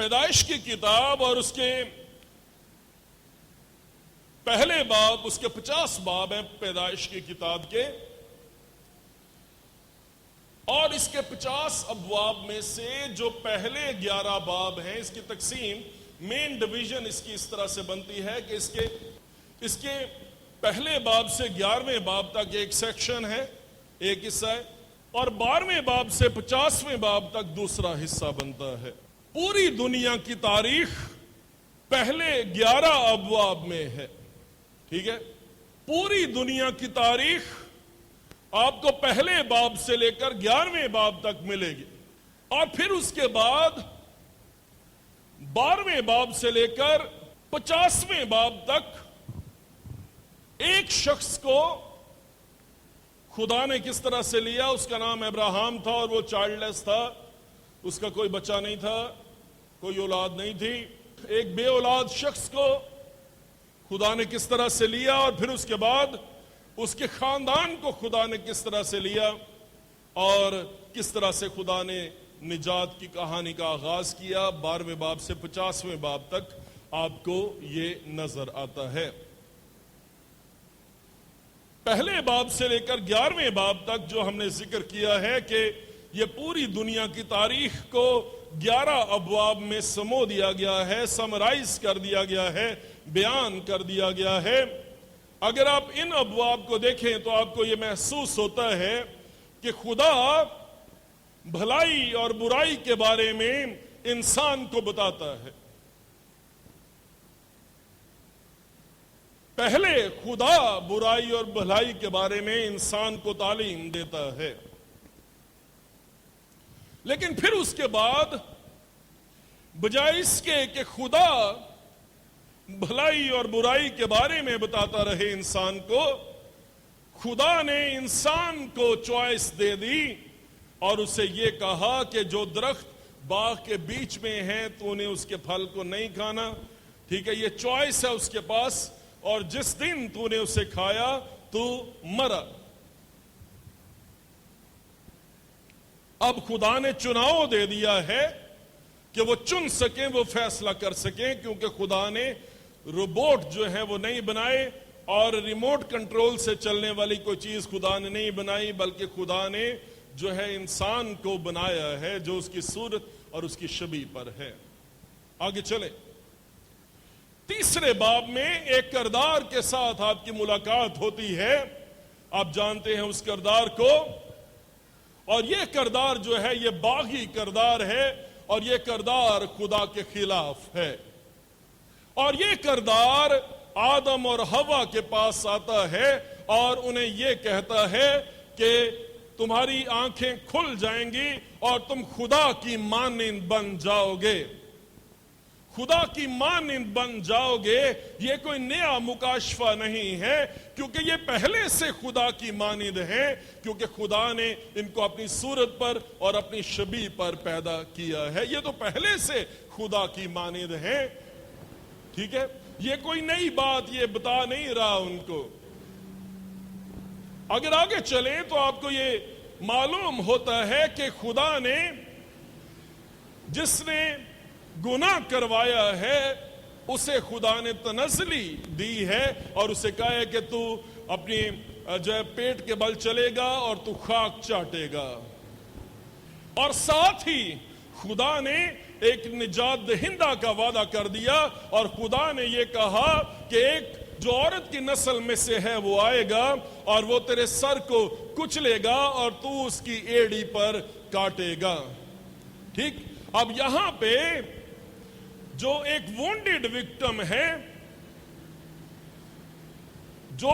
پیدائش کی کتاب اور اس کے پہلے باب، اس کے 50 باب ہیں پیدائش کی کتاب کے، اور اس کے 50 ابواب میں سے جو پہلے 11 باب ہیں، اس کی تقسیم مین ڈویژن اس کی اس طرح سے بنتی ہے کہ اس کے پہلے باب سے 11ویں باب تک ایک سیکشن ہے، ایک حصہ ہے، اور 12ویں باب سے 50ویں باب تک دوسرا حصہ بنتا ہے۔ پوری دنیا کی تاریخ پہلے 11 ابواب میں ہے، ٹھیک ہے؟ پوری دنیا کی تاریخ آپ کو پہلے باب سے لے کر 11ویں باب تک ملے گی، اور پھر اس کے بعد 12ویں باب سے لے کر 50ویں باب تک ایک شخص کو خدا نے کس طرح سے لیا۔ اس کا نام ابراہم تھا اور وہ چائلڈ لیس تھا، اس کا کوئی بچہ نہیں تھا، کوئی اولاد نہیں تھی۔ ایک بے اولاد شخص کو خدا نے کس طرح سے لیا، اور پھر اس کے بعد اس کے خاندان کو خدا نے کس طرح سے لیا، اور کس طرح سے خدا نے نجات کی کہانی کا آغاز کیا۔ 12ویں باب سے 50ویں باب تک آپ کو یہ نظر آتا ہے۔ پہلے باب سے لے کر 11ویں باب تک جو ہم نے ذکر کیا ہے کہ یہ پوری دنیا کی تاریخ کو 11 ابواب میں سمو دیا گیا ہے، سمرائز کر دیا گیا ہے، بیان کر دیا گیا ہے۔ اگر آپ ان ابواب کو دیکھیں تو آپ کو یہ محسوس ہوتا ہے کہ خدا بھلائی اور برائی کے بارے میں انسان کو بتاتا ہے۔ پہلے خدا برائی اور بھلائی کے بارے میں انسان کو تعلیم دیتا ہے، لیکن پھر اس کے بعد بجائے اس کے کہ خدا بھلائی اور برائی کے بارے میں بتاتا رہے انسان کو، خدا نے انسان کو چوائس دے دی اور اسے یہ کہا کہ جو درخت باغ کے بیچ میں ہے تو نے اس کے پھل کو نہیں کھانا، ٹھیک ہے؟ یہ چوائس ہے اس کے پاس، اور جس دن تو نے اسے کھایا تو مرا۔ اب خدا نے چناؤ دے دیا ہے کہ وہ چن سکیں، وہ فیصلہ کر سکیں، کیونکہ خدا نے روبوٹ جو ہے وہ نہیں بنائے، اور ریموٹ کنٹرول سے چلنے والی کوئی چیز خدا نے نہیں بنائی، بلکہ خدا نے جو ہے انسان کو بنایا ہے جو اس کی صورت اور اس کی شبیہ پر ہے۔ آگے چلیں، تیسرے باب میں ایک کردار کے ساتھ آپ کی ملاقات ہوتی ہے، آپ جانتے ہیں اس کردار کو، اور یہ کردار جو ہے یہ باغی کردار ہے، اور یہ کردار خدا کے خلاف ہے، اور یہ کردار آدم اور حوا کے پاس آتا ہے اور انہیں یہ کہتا ہے کہ تمہاری آنکھیں کھل جائیں گی اور تم خدا کی مانند بن جاؤ گے، خدا کی مانند بن جاؤ گے۔ یہ کوئی نیا مکاشفہ نہیں ہے، کیونکہ یہ پہلے سے خدا کی مانند ہیں، کیونکہ خدا نے ان کو اپنی صورت پر اور اپنی شبیہ پر پیدا کیا ہے۔ یہ تو پہلے سے خدا کی مانند ہیں، ٹھیک ہے؟ یہ کوئی نئی بات یہ بتا نہیں رہا ان کو۔ اگر آگے چلیں تو آپ کو یہ معلوم ہوتا ہے کہ خدا نے جس نے گناہ کروایا ہے اسے خدا نے تنزلی دی ہے، اور اسے کہا ہے کہ تو اپنی جو ہے پیٹ کے بل چلے گا اور تو خاک چاٹے گا، اور ساتھ ہی خدا نے ایک نجات دہندہ کا وعدہ کر دیا، اور خدا نے یہ کہا کہ ایک جو عورت کی نسل میں سے ہے وہ آئے گا اور وہ تیرے سر کو کچلے گا اور تو اس کی ایڑی پر کاٹے گا، ٹھیک؟ اب یہاں پہ جو ایک وونڈڈ وکٹم ہے، جو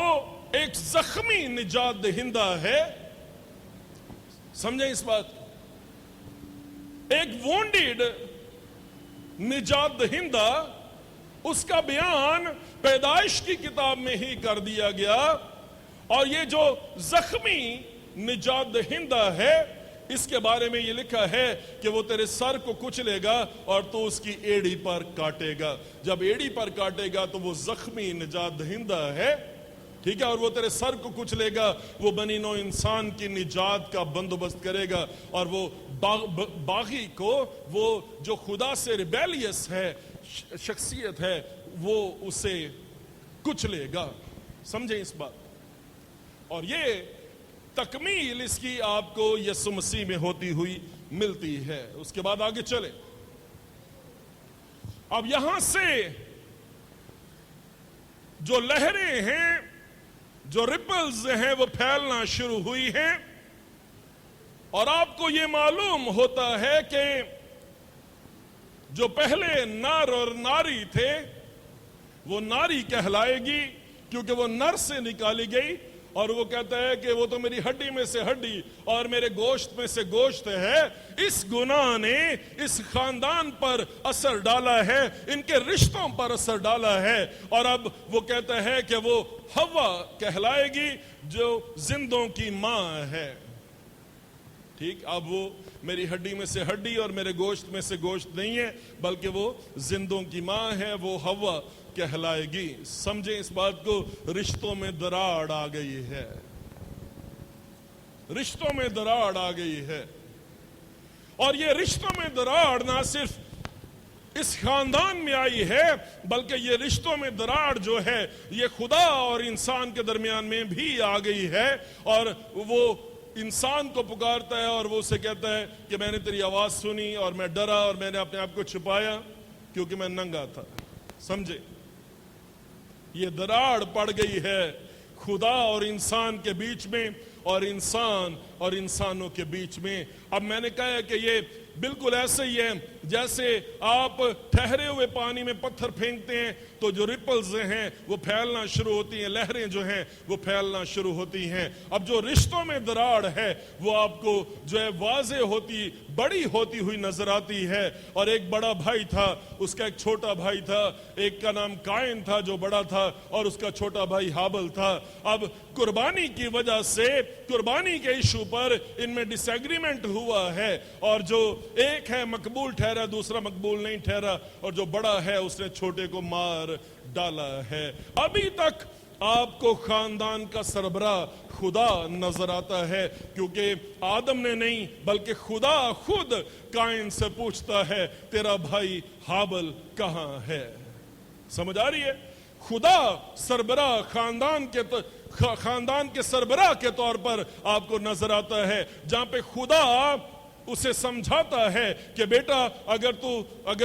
ایک زخمی نجات دہندہ ہے، سمجھیں اس بات کو، ایک وونڈڈ نجات دہندہ، اس کا بیان پیدائش کی کتاب میں ہی کر دیا گیا، اور یہ جو زخمی نجات دہندہ ہے اس کے بارے میں یہ لکھا ہے کہ وہ تیرے سر کو کچلے گا اور تو اس کی ایڑی پر کاٹے گا۔ جب ایڑی پر کاٹے گا تو وہ زخمی نجات دہندہ ہے، ٹھیک ہے, اور وہ تیرے سر کو کچلے گا. وہ بنی نو انسان کی نجات کا بندوبست کرے گا, اور وہ باغی کو, وہ جو خدا سے ریبیلیس ہے شخصیت ہے, وہ اسے کچلے گا. سمجھیں اس بات. اور یہ تکمیل اس کی آپ کو یسوع مسیح میں ہوتی ہوئی ملتی ہے. اس کے بعد آگے چلے. اب یہاں سے جو لہریں ہیں, جو ریپلز ہیں, وہ پھیلنا شروع ہوئی ہیں, اور آپ کو یہ معلوم ہوتا ہے کہ جو پہلے نر اور ناری تھے وہ ناری کہلائے گی کیونکہ وہ نر سے نکالی گئی, اور وہ کہتا ہے کہ وہ تو میری ہڈی میں سے ہڈی اور میرے گوشت میں سے گوشت ہے. اس گناہ نے اس خاندان پر اثر ڈالا ہے, ان کے رشتوں پر اثر ڈالا ہے, اور اب وہ کہتا ہے کہ وہ حوا کہلائے گی جو زندوں کی ماں ہے. ٹھیک, اب وہ میری ہڈی میں سے ہڈی اور میرے گوشت میں سے گوشت نہیں ہے, بلکہ وہ زندوں کی ماں ہے, وہ حوا کہلائے گی. سمجھیں اس بات کو. رشتوں میں دراڑ آ گئی ہے, رشتوں میں دراڑ آ گئی ہے, اور یہ رشتوں میں دراڑ نہ صرف اس خاندان میں آئی ہے, بلکہ یہ رشتوں میں دراڑ جو ہے یہ خدا اور انسان کے درمیان میں بھی آ گئی ہے. اور وہ انسان کو پکارتا ہے اور وہ اسے کہتا ہے کہ میں نے تیری آواز سنی اور میں ڈرا اور میں نے اپنے آپ کو چھپایا کیونکہ میں ننگا تھا. سمجھے, یہ دراڑ پڑ گئی ہے خدا اور انسان کے بیچ میں, اور انسان اور انسانوں کے بیچ میں. اب میں نے کہا ہے کہ یہ بالکل ایسے ہی ہے جیسے آپ ٹھہرے ہوئے پانی میں پتھر پھینکتے ہیں تو جو ریپلز ہیں وہ پھیلنا شروع ہوتی ہیں, لہریں جو ہیں وہ پھیلنا شروع ہوتی ہیں. اب جو رشتوں میں دراڑ ہے وہ آپ کو جو ہے واضح ہوتی, بڑی ہوتی ہوئی نظر آتی ہے. اور ایک بڑا بھائی تھا, اس کا ایک چھوٹا بھائی تھا, ایک کا نام قائن تھا جو بڑا تھا, اور اس کا چھوٹا بھائی حابل تھا. اب قربانی کی وجہ سے, قربانی کے ایشو پر ان میں ڈس ایگریمنٹ ہوا ہے, اور جو ایک ہے مقبول ٹھہرا, دوسرا مقبول نہیں ٹھہرا, اور جو بڑا ہے اس نے چھوٹے کو مار ڈالا ہے. ابھی تک آپ کو خاندان کا سربراہ خدا نظر آتا ہے, کیونکہ آدم نے نہیں بلکہ خدا خود قائن سے پوچھتا ہے تیرا بھائی حابل کہاں ہے. سمجھ آ رہی ہے؟ خدا سربراہ خاندان کے سربراہ کے طور پر آپ کو نظر آتا ہے, جہاں پہ خدا اسے سمجھاتا ہے کہ بیٹا اگر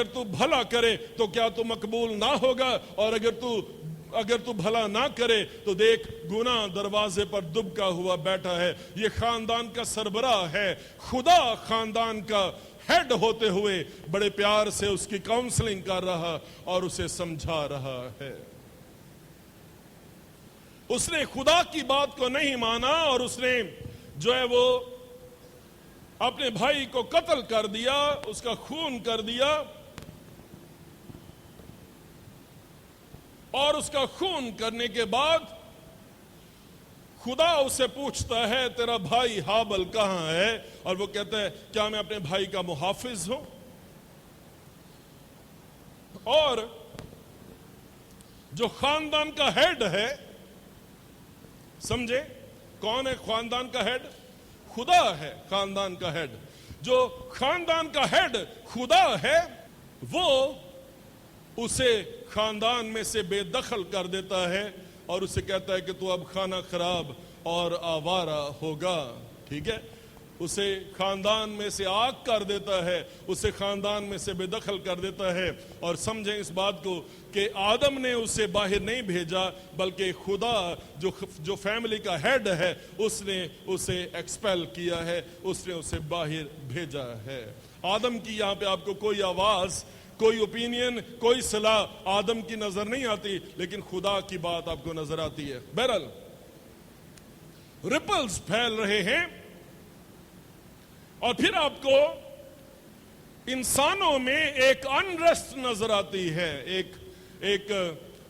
تو بھلا کرے تو کیا تو مقبول نہ ہوگا, اور اگر تو بھلا نہ کرے تو دیکھ گناہ دروازے پر دبکا ہوا بیٹھا ہے. یہ خاندان کا سربراہ ہے. خدا خاندان کا ہیڈ ہوتے ہوئے بڑے پیار سے اس کی کاؤنسلنگ کر رہا اور اسے سمجھا رہا ہے. اس نے خدا کی بات کو نہیں مانا, اور اس نے جو ہے وہ اپنے بھائی کو قتل کر دیا, اس کا خون کر دیا, اور اس کا خون کرنے کے بعد خدا اسے پوچھتا ہے تیرا بھائی حابل کہاں ہے, اور وہ کہتا ہے کیا میں اپنے بھائی کا محافظ ہوں؟ اور جو خاندان کا ہیڈ ہے, سمجھے کون ہے خاندان کا ہیڈ؟ خدا ہے خاندان کا ہیڈ. جو خاندان کا ہیڈ خدا ہے وہ اسے خاندان میں سے بے دخل کر دیتا ہے, اور اسے کہتا ہے کہ تو اب خانہ خراب اور آوارہ ہوگا. ٹھیک ہے, اسے خاندان میں سے آگ کر دیتا ہے, اسے خاندان میں سے بے دخل کر دیتا ہے. اور سمجھیں اس بات کو کہ آدم نے اسے باہر نہیں بھیجا, بلکہ خدا جو فیملی کا ہیڈ ہے اس نے اسے ایکسپیل کیا ہے, اس نے اسے باہر بھیجا ہے. آدم کی یہاں پہ آپ کو کوئی آواز, کوئی اوپینین, کوئی صلاح آدم کی نظر نہیں آتی, لیکن خدا کی بات آپ کو نظر آتی ہے. بہرحال ریپلز پھیل رہے ہیں, اور پھر آپ کو انسانوں میں ایک انریسٹ نظر آتی ہے, ایک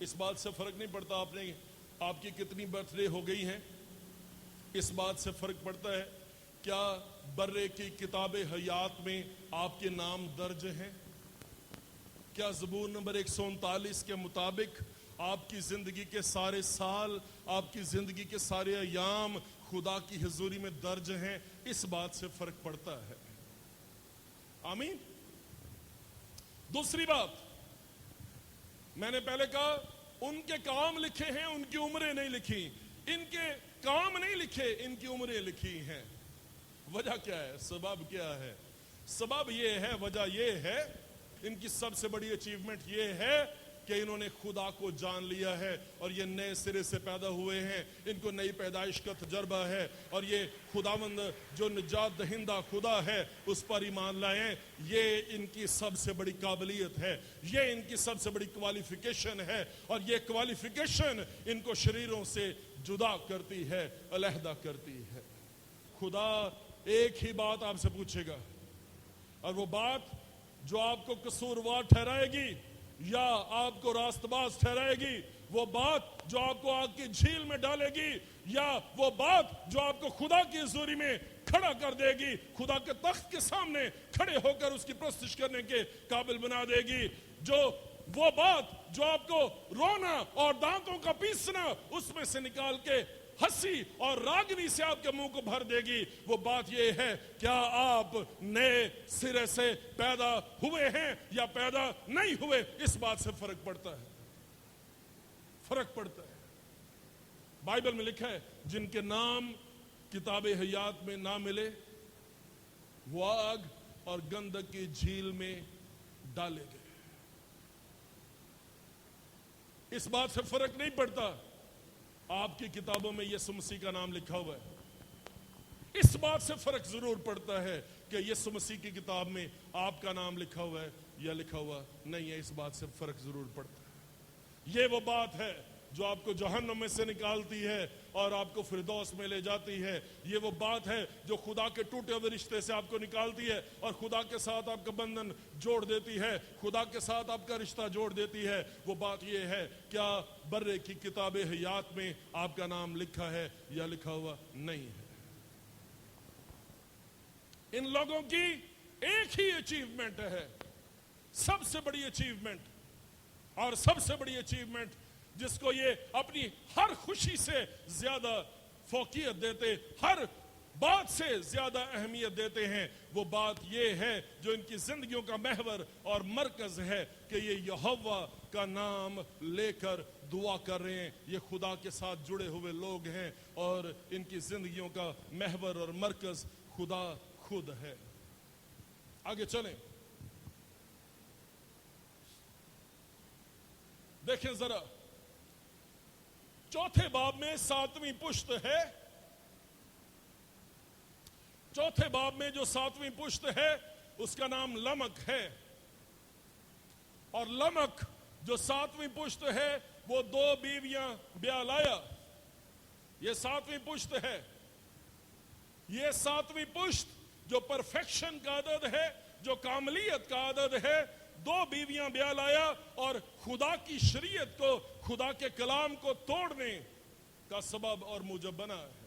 اس بات سے فرق نہیں پڑتا آپ کی کتنی برتھ ڈے ہو گئی ہیں، اس بات سے فرق پڑتا ہے کیا برے کی کتاب حیات میں آپ کے نام درج ہیں؟ کیا زبور نمبر 139 کے مطابق آپ کی زندگی کے سارے سال، آپ کی زندگی کے سارے ایام خدا کی حضوری میں درج ہیں؟ اس بات سے فرق پڑتا ہے۔ آمین۔ دوسری بات، میں نے پہلے کہا ان کے کام لکھے ہیں، ان کی عمریں نہیں لکھی۔ ان کے کام نہیں لکھے، ان کی عمریں لکھی ہیں۔ وجہ کیا ہے؟ سبب کیا ہے؟ سبب یہ ہے، وجہ یہ ہے، ان کی سب سے بڑی اچیومنٹ یہ ہے کہ انہوں نے خدا کو جان لیا ہے، اور یہ نئے سرے سے پیدا ہوئے ہیں، ان کو نئی پیدائش کا تجربہ ہے، اور یہ خداوند جو نجات دہندہ خدا ہے اس پر ایمان لائیں۔ یہ ان کی سب سے بڑی قابلیت ہے، یہ ان کی سب سے بڑی کوالیفیکیشن ہے، اور یہ کوالیفیکیشن ان کو شریروں سے جدا کرتی ہے، علیحدہ کرتی ہے۔ خدا ایک ہی بات آپ سے پوچھے گا، اور وہ بات جو آپ کو قصوروار ٹھہرائے گی یا آپ کو راست باز ٹھہرائے گی، وہ بات جو آپ کو آگ کی جھیل میں ڈالے گی، یا وہ بات جو آپ کو خدا کی حضوری میں کھڑا کر دے گی، خدا کے تخت کے سامنے کھڑے ہو کر اس کی پرستش کرنے کے قابل بنا دے گی، وہ بات جو آپ کو رونا اور دانتوں کا پیسنا اس میں سے نکال کے ہنسی اور راگنی سے آپ کے منہ کو بھر دے گی، وہ بات یہ ہے کیا آپ نئے سرے سے پیدا ہوئے ہیں یا پیدا نہیں ہوئے؟ اس بات سے فرق پڑتا ہے، فرق پڑتا ہے۔ بائبل میں لکھا ہے جن کے نام کتاب حیات میں نہ ملے وہ آگ اور گندک کی جھیل میں ڈالے گئے۔ اس بات سے فرق نہیں پڑتا آپ کی کتابوں میں یسوع مسیح کا نام لکھا ہوا ہے، اس بات سے فرق ضرور پڑتا ہے کہ یسوع مسیح کی کتاب میں آپ کا نام لکھا ہوا ہے یا لکھا ہوا نہیں ہے۔ اس بات سے فرق ضرور پڑتا ہے۔ یہ وہ بات ہے جو آپ کو جہنم میں سے نکالتی ہے اور آپ کو فردوس میں لے جاتی ہے۔ یہ وہ بات ہے جو خدا کے ٹوٹے ہوئے رشتے سے آپ کو نکالتی ہے اور خدا کے ساتھ آپ کا بندھن جوڑ دیتی ہے، خدا کے ساتھ آپ کا رشتہ جوڑ دیتی ہے۔ وہ بات یہ ہے کیا برے کی کتاب حیات میں آپ کا نام لکھا ہے یا لکھا ہوا نہیں ہے؟ ان لوگوں کی ایک ہی اچیومنٹ ہے، سب سے بڑی اچیومنٹ، اور سب سے بڑی اچیومنٹ جس کو یہ اپنی ہر خوشی سے زیادہ فوقیت دیتے، ہر بات سے زیادہ اہمیت دیتے ہیں، وہ بات یہ ہے جو ان کی زندگیوں کا محور اور مرکز ہے کہ یہ یہوہ کا نام لے کر دعا کر رہے ہیں۔ یہ خدا کے ساتھ جڑے ہوئے لوگ ہیں اور ان کی زندگیوں کا محور اور مرکز خدا خود ہے۔ آگے چلیں، دیکھیں ذرا چوتھے باب میں 7ویں پشت ہے، چوتھے باب میں جو 7ویں پشت ہے اس کا نام لمک ہے، اور لمک جو 7ویں پشت ہے وہ 2 بیویاں بیاہ لایا۔ یہ 7ویں پشت ہے، یہ 7ویں پشت جو پرفیکشن کا عدد ہے، جو کاملیت کا عدد ہے، 2 بیویاں بیاہ لایا اور خدا کی شریعت کو، خدا کے کلام کو توڑنے کا سبب اور موجب بنا ہے۔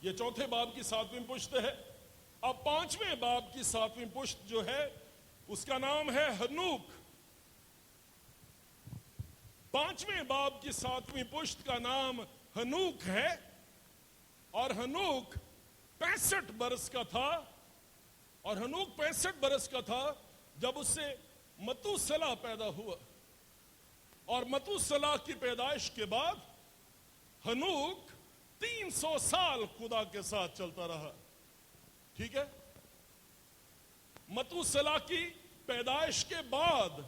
یہ چوتھے باب کی 7ویں پشت ہے۔ اب 5ویں باب کی 7ویں پشت جو ہے اس کا نام ہے ہنوک۔ 5ویں باب کی 7ویں پشت کا نام ہنوک ہے، اور ہنوک 65 برس کا تھا، اور ہنوک 65 برس کا تھا جب اس سے متوسلہ پیدا ہوا، اور متوسلہ کی پیدائش کے بعد ہنوک 300 سال خدا کے ساتھ چلتا رہا۔ ٹھیک ہے، متوسلہ کی پیدائش کے بعد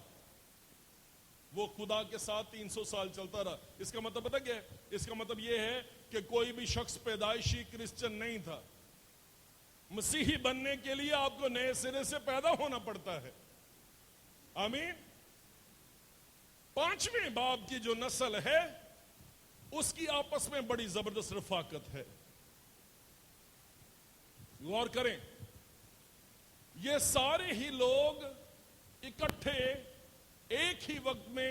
وہ خدا کے ساتھ 300 سال چلتا رہا۔ اس کا مطلب پتہ کیا ہے؟ اس کا مطلب یہ ہے کہ کوئی بھی شخص پیدائشی کرسچن نہیں تھا۔ مسیحی بننے کے لیے آپ کو نئے سرے سے پیدا ہونا پڑتا ہے۔ آمین۔ 5ویں باب کی جو نسل ہے اس کی آپس میں بڑی زبردست رفاقت ہے۔ غور کریں، یہ سارے ہی لوگ اکٹھے ایک ہی وقت میں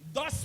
10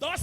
10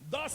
10